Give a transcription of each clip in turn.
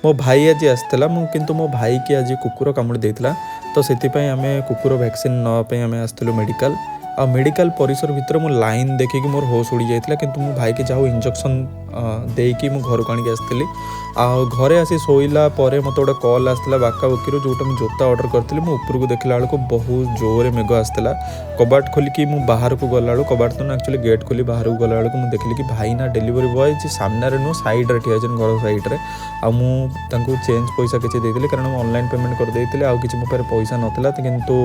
मो भाई आज आसला किंतु मो भाई की आज कुकुर कामुड़ी देता तो से आम कुकुर वैक्सीन नापी आम आसलु मेडिकल आ मेडिकल परिसर भितर मो लाइन देखिकी मोर होश उड़ी जाता किंतु मो भाई की जाऊ इंजेक्शन देकी मु घर को आनी आसती आ घरे आसी शोला मत गोटे कल आसला बाका बुकी जोटा मुझे जोता ऑर्डर करी मुझे उपरको देखला बेलू बहुत जोर मेघ आसला कबाट खोलिकी मुझे बाहर को गला बेलू कबाट तो एक्चुअली गेट खोली बाहर को गला बेलू मुझे देखली कि भाई ना डिलीवरी बॉय सामने नुह सैड्रे ठिया घर सैड्रे आमुझे चेंज पैसा किसी देती कारण मुझे ऑनलाइन पेमेंट कर देती आउ कि मो पाखे पैसा नाला किंतु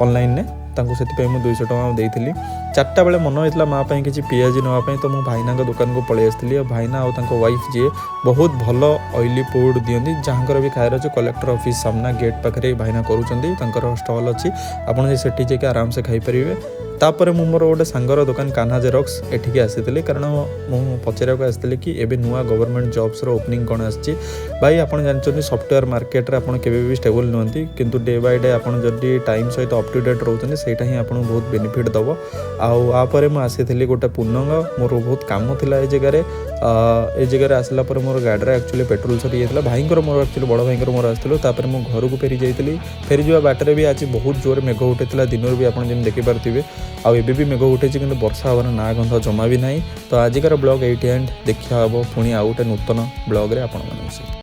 ऑनलाइन ने से 200 टଙ୍କା देती 4टा बेले मन होता माँ किसी पियाजी नापी तो मुझे भाईना दुकान को पलि आसती भाईना और वाइफ जी बहुत भल ऑयली फूड दिखती जहाँकर भी खायर अच्छे कलेक्टर ऑफिस सामना गेट पाखे भाईना करुँच स्टल अच्छी आपड़ से जाके आराम से खाईपर तापर मु मोर गोटे सांगर दुकान कान्हा जेरक्स एठिकी आसी कारण मुझे पचार को आसती कि एबे नुआ गवर्नमेंट जॉब्स ओपनिंग कौन आसी भाई आपड़ जानते सॉफ्टवेयर मार्केट रे आपड़ केबे भी स्टेबल नुहति किंतु डे बाय डे आपड़ जदि टाइम सहित अप टू डेट रोचते सेटा ही आपको बहुत बेनिफिट दब आपर मुझे गोटे पूर्णंग मोर बहुत कम था ये जगह ए जगह आसला मोर गाड़ी एक्चुअली पेट्रोल सरी जाता भाई मोर एक्चुअली बड़ भाई मोर आसलु मो घर को फेरी जाइली फेरी जा बाटर भी आज बहुत जोर मेघ उठे दिन भी आप देखिपारे आबे भी मेघ उठे कि वर्षा हबार ना गंध जमा भी ना तो आजिकार ब्लॉग एट एंड देखा हे पुणी आउ गोटे नूतन ब्लॉग रे आपण।